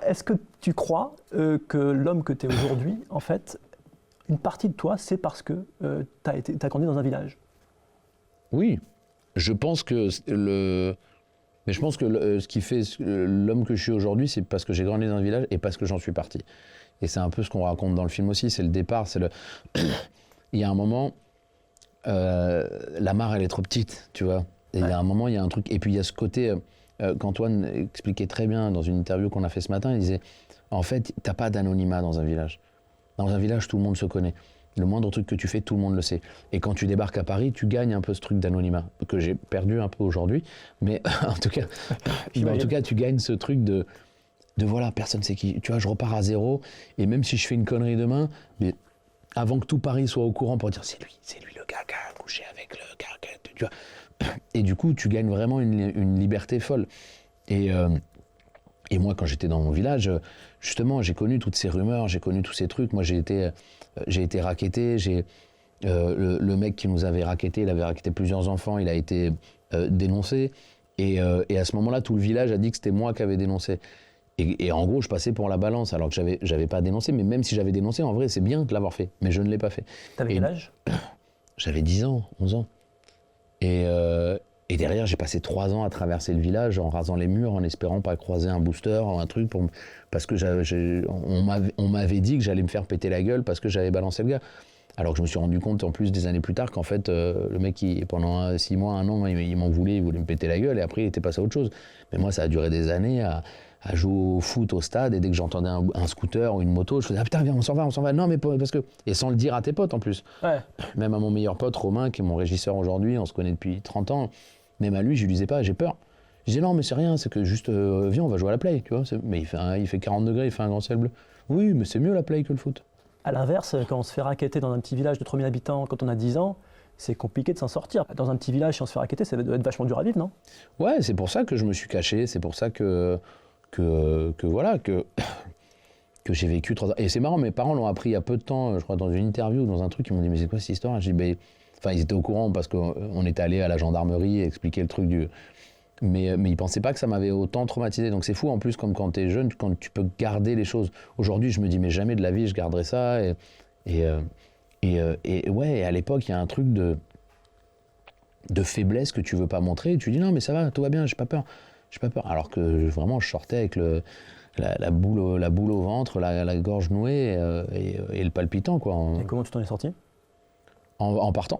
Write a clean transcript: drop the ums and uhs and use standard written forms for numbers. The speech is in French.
Est-ce que tu crois que l'homme que tu es aujourd'hui, en fait, une partie de toi, c'est parce que t'as grandi dans un village? Oui, je pense que mais je pense que ce qui fait l'homme que je suis aujourd'hui, c'est parce que j'ai grandi dans un village et parce que j'en suis parti. Et c'est un peu ce qu'on raconte dans le film aussi, c'est le départ, il y a un moment, la mare elle est trop petite, tu vois. Et il y a un moment, il y a un truc, et puis il y a ce côté qu'Antoine expliquait très bien dans une interview qu'on a fait ce matin, il disait, en fait, t'as pas d'anonymat dans un village. Dans un village, tout le monde se connaît. Le moindre truc que tu fais, tout le monde le sait. Et quand tu débarques à Paris, tu gagnes un peu ce truc d'anonymat, que j'ai perdu un peu aujourd'hui, mais en tout cas, tu gagnes ce truc de voilà, personne sait qui. Tu vois, je repars à zéro, et même si je fais une connerie demain, mais avant que tout Paris soit au courant pour dire c'est lui le gars qui a couché avec le gars, tu vois. Et du coup, tu gagnes vraiment une liberté folle. Et moi, quand j'étais dans mon village, justement, j'ai connu toutes ces rumeurs, j'ai connu tous ces trucs. Moi, j'ai été racketté. Le mec qui nous avait racketté, il avait racketté plusieurs enfants, il a été dénoncé. Et à ce moment-là, tout le village a dit que c'était moi qui avais dénoncé. Et en gros, je passais pour la balance, alors que j'avais pas dénoncé. Mais même si j'avais dénoncé, en vrai, c'est bien de l'avoir fait. Mais je ne l'ai pas fait. T'avais quel âge? J'avais 10 ans, 11 ans. Et derrière, j'ai passé 3 ans à traverser le village en rasant les murs, en espérant pas croiser un booster ou un truc, parce que on m'avait dit que j'allais me faire péter la gueule parce que j'avais balancé le gars. Alors que je me suis rendu compte en plus des années plus tard qu'en fait, le mec, pendant 6 mois, 1 an, il m'en voulait, il voulait me péter la gueule, et après il était passé à autre chose. Mais moi, ça a duré des années à jouer au foot au stade, et dès que j'entendais un scooter ou une moto, je faisais « Ah putain, viens, on s'en va. » Non, mais parce que... Et sans le dire à tes potes en plus. Ouais. Même à mon meilleur pote, Romain, qui est mon régisseur aujourd'hui, on se connaît depuis 30 ans, même à lui, je lui disais pas, j'ai peur. Je disais non, mais c'est rien, c'est que juste, viens, on va jouer à la play, tu vois. Mais il fait 40 degrés, il fait un grand ciel bleu. Oui, mais c'est mieux la play que le foot. À l'inverse, quand on se fait racketter dans un petit village de 3000 habitants quand on a 10 ans, c'est compliqué de s'en sortir. Dans un petit village, si on se fait racketter, ça doit être vachement dur à vivre, non? Ouais, c'est pour ça que je me suis caché, c'est pour ça que j'ai vécu 3 ans. Et c'est marrant, mes parents l'ont appris il y a peu de temps, je crois, dans une interview, dans un truc, ils m'ont dit, mais c'est quoi cette histoire? J'ai dit, ben, enfin, ils étaient au courant parce qu'on était allé à la gendarmerie expliquer le truc mais ils pensaient pas que ça m'avait autant traumatisé. Donc c'est fou en plus, comme quand t'es jeune, quand tu peux garder les choses. Aujourd'hui, je me dis, mais jamais de la vie, je garderai ça. Et ouais, à l'époque, il y a un truc de faiblesse que tu veux pas montrer. Et tu dis, non, mais ça va, tout va bien, j'ai pas peur. Alors que vraiment, je sortais avec la boule au ventre, la gorge nouée et le palpitant, quoi. Et comment tu t'en es sorti? En partant.